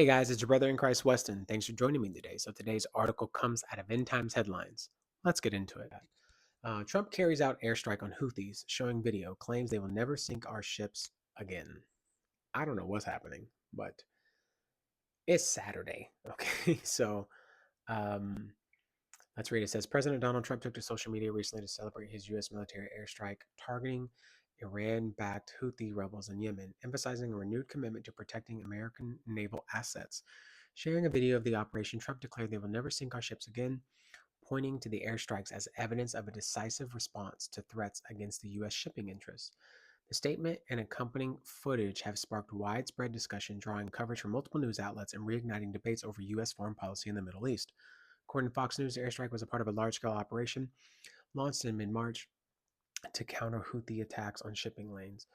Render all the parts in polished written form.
Hey guys, it's your brother in Christ, Weston. Thanks for joining me today. So today's article comes out of End Times headlines. Let's get into it. Trump carries out airstrike on Houthis, showing video, claims they will never sink our ships again. I don't know what's happening, but it's Saturday. Okay, so um, let's read. It says President Donald Trump took to social media recently to celebrate his U.S. military airstrike targeting Iran-backed Houthi rebels in Yemen, emphasizing a renewed commitment to protecting American naval assets. Sharing a video of the operation, Trump declared they will never sink our ships again, pointing to the airstrikes as evidence of a decisive response to threats against the U.S. shipping interests. The statement and accompanying footage have sparked widespread discussion, drawing coverage from multiple news outlets and reigniting debates over U.S. foreign policy in the Middle East. According to Fox News, the airstrike was a part of a large-scale operation launched in mid-March to counter Houthi attacks on shipping lanes.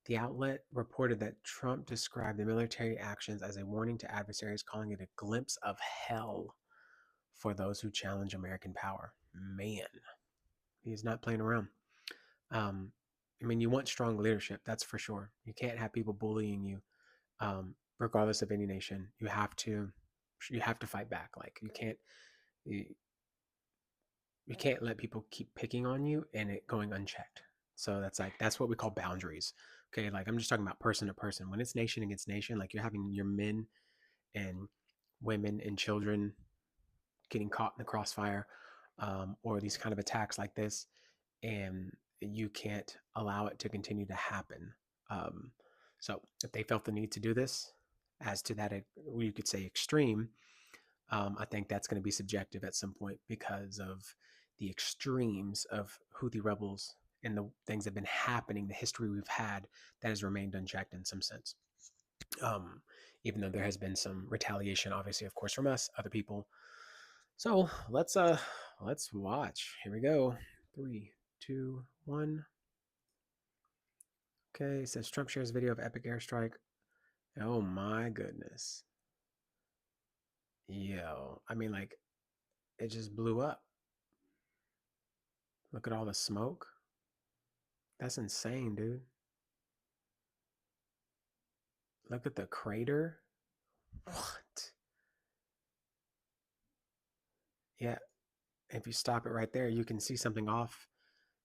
The outlet reported that Trump described the military actions as a warning to adversaries, calling it a glimpse of hell for those who challenge American power. Man, he's not playing around. Um, I mean, you want strong leadership, that's for sure. You can't have people bullying you, regardless of any nation. You have to fight back. Like you, you can't let people keep picking on you and it going unchecked. So that's what we call boundaries. Okay, like I'm just talking about person to person. When it's nation against nation, like you're having your men and women and children getting caught in the crossfire, or these kind of attacks like this, and you can't allow it to continue to happen. Um, so if they felt the need to do this, as to that, you could say extreme, I think that's going to be subjective at some point because of the extremes of Houthi rebels and the things that have been happening, the history we've had that has remained unchecked in some sense. Um, Even though there has been some retaliation, obviously, of course, from us, other people. So let's watch. Here we go. 3, 2, 1. Okay, it says Trump shares video of epic airstrike. Oh my goodness. Yo, I mean, like, it just blew up. Look at all the smoke. That's insane, dude. Look at the crater. What? Yeah, if you stop it right there, you can see something off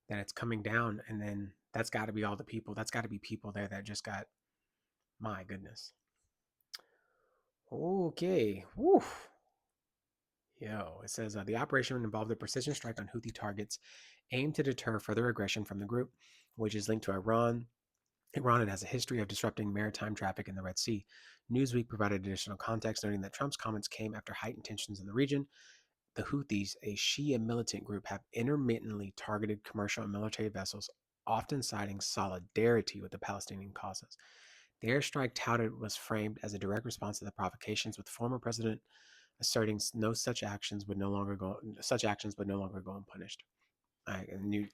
that it's coming down, and then that's got to be all the people. That's got to be people there that just got, my goodness. Okay. Woo. Yo, it says the operation involved a precision strike on Houthi targets aimed to deter further aggression from the group, which is linked to Iran. Iran has a history of disrupting maritime traffic in the Red Sea. Newsweek provided additional context, noting that Trump's comments came after heightened tensions in the region. The Houthis, a Shia militant group, have intermittently targeted commercial and military vessels, often citing solidarity with the Palestinian causes. The airstrike touted was framed as a direct response to the provocations, with former President asserting no such actions would no longer go unpunished.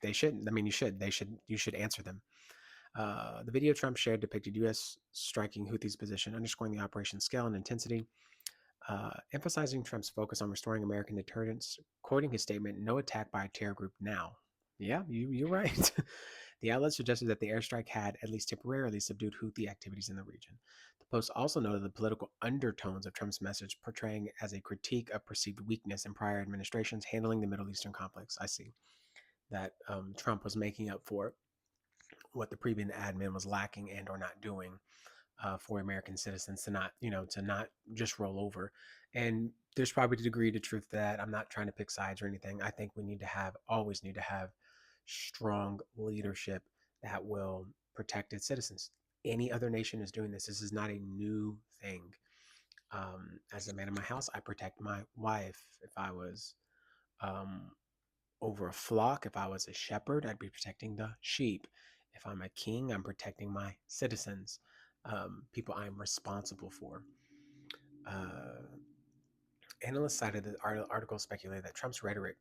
They shouldn't. I mean, you should. You should answer them. The video Trump shared depicted U.S. striking Houthis' position, underscoring the operation's scale and intensity, emphasizing Trump's focus on restoring American deterrence, quoting his statement, "No attack by a terror group now." Yeah, you're right. The outlet suggested that the airstrike had at least temporarily subdued Houthi activities in the region. The Post also noted the political undertones of Trump's message, portraying as a critique of perceived weakness in prior administrations handling the Middle Eastern conflicts. I see that Trump was making up for what the previous admin was lacking and or not doing, for American citizens to not just roll over. And there's probably a degree to truth to that. I'm not trying to pick sides or anything. I think we always need to have strong leadership that will protect its citizens. Any other nation is doing this. This is not a new thing. As a man in my house, I protect my wife. If I was um, over a flock, if I was a shepherd, I'd be protecting the sheep. If I'm a king, I'm protecting my citizens, people I'm responsible for. Uh, Analysts cited the article speculated that Trump's rhetoric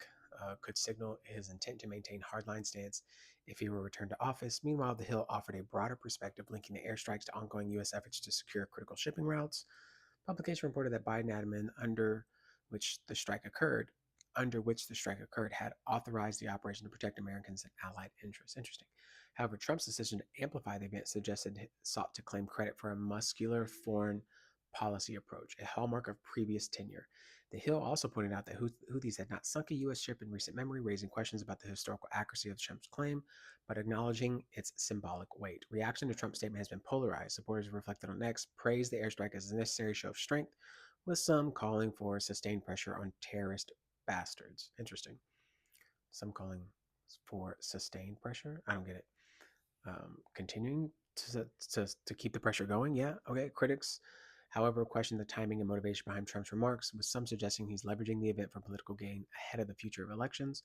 could signal his intent to maintain hardline stance if he were returned to office. Meanwhile, The Hill offered a broader perspective linking the airstrikes to ongoing U.S. efforts to secure critical shipping routes. Publication reported that Biden admin which the strike occurred, under which the strike occurred, had authorized the operation to protect Americans and allied interests. Interesting. However, Trump's decision to amplify the event sought to claim credit for a muscular foreign policy approach, a hallmark of previous tenure. The Hill also pointed out that Houthis had not sunk a U.S. ship in recent memory, raising questions about the historical accuracy of Trump's claim, but acknowledging its symbolic weight. Reaction to Trump's statement has been polarized. Supporters reflected on X praised the airstrike as a necessary show of strength, with some calling for sustained pressure on terrorist bastards. Interesting. Some calling for sustained pressure. I don't get it. Continuing to keep the pressure going. Yeah, okay. Critics, however, question the timing and motivation behind Trump's remarks, with some suggesting he's leveraging the event for political gain ahead of the future of elections.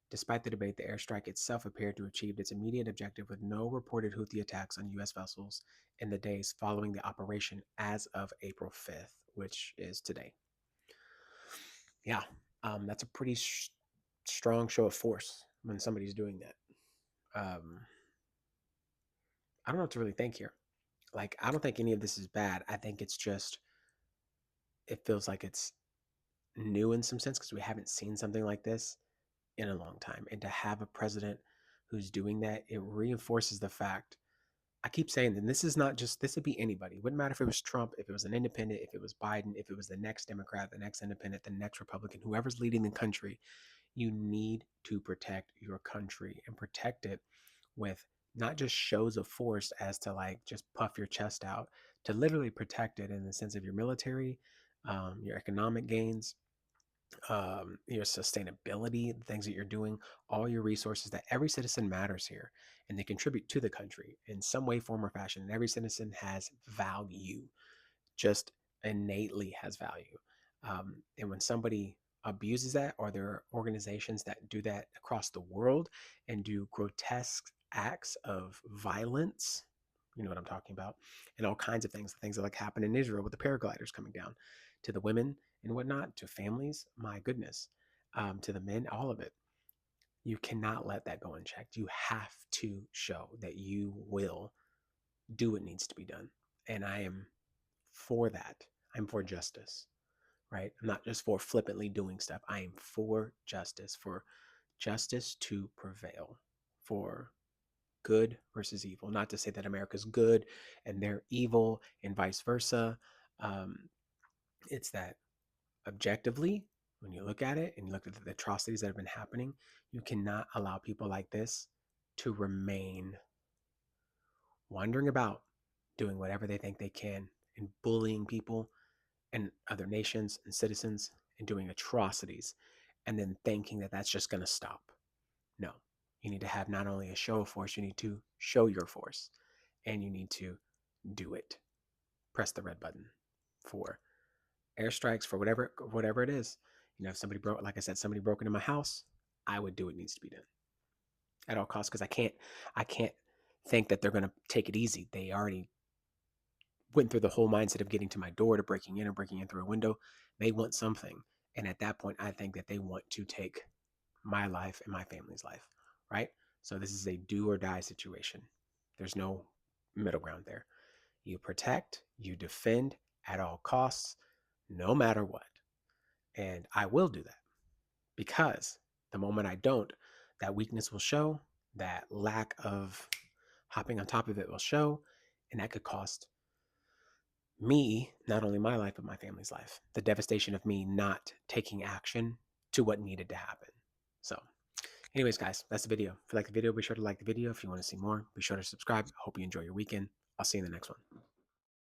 Despite the debate, the airstrike itself appeared to achieve its immediate objective with no reported Houthi attacks on U.S. vessels in the days following the operation as of April 5th, which is today. Yeah, that's a pretty strong show of force when somebody's doing that. I don't know what to really think here. Like, I don't think any of this is bad. I think it's just, it feels like it's new in some sense because we haven't seen something like this in a long time. And to have a president who's doing that, it reinforces the fact. I keep saying that this is not just, this would be anybody. It wouldn't matter if it was Trump, if it was an independent, if it was Biden, if it was the next Democrat, the next independent, the next Republican, whoever's leading the country. You need to protect your country and protect it with not just shows of force as to like just puff your chest out, to literally protect it in the sense of your military, your economic gains, your sustainability, the things that you're doing, all your resources, that every citizen matters here and they contribute to the country in some way, form, or fashion. And every citizen has value, just innately has value. And when somebody abuses that, or there are organizations that do that across the world and do grotesque acts of violence, you know what I'm talking about, and all kinds of things that like happen in Israel with the paragliders coming down to the women and whatnot, to families, my goodness, to the men, all of it. You cannot let that go unchecked. You have to show that you will do what needs to be done. And I am for that. I'm for justice, right? I'm not just for flippantly doing stuff. I am for justice to prevail, for good versus evil. Not to say that America's good and they're evil and vice versa. Um, it's that objectively, when you look at it and you look at the atrocities that have been happening, you cannot allow people like this to remain wandering about doing whatever they think they can and bullying people and other nations and citizens and doing atrocities and then thinking that that's just going to stop. No, you need to have not only a show of force, you need to show your force and you need to do it. Press the red button for airstrikes, for whatever it is. You know, if somebody broke, like I said, somebody broke into my house, I would do what needs to be done at all costs, because I can't think that they're going to take it easy. They already went through the whole mindset of getting to my door, to breaking in or breaking in through a window. They want something. And at that point, I think that they want to take my life and my family's life, right? So this is a do or die situation. There's no middle ground there. You protect, you defend at all costs, no matter what. And I will do that, because the moment I don't, that weakness will show, that lack of hopping on top of it will show, and that could cost me, not only my life, but my family's life. The devastation of me not taking action to what needed to happen. So, anyways, guys, that's the video. If you like the video, be sure to like the video. If you want to see more, be sure to subscribe. I hope you enjoy your weekend. I'll see you in the next one.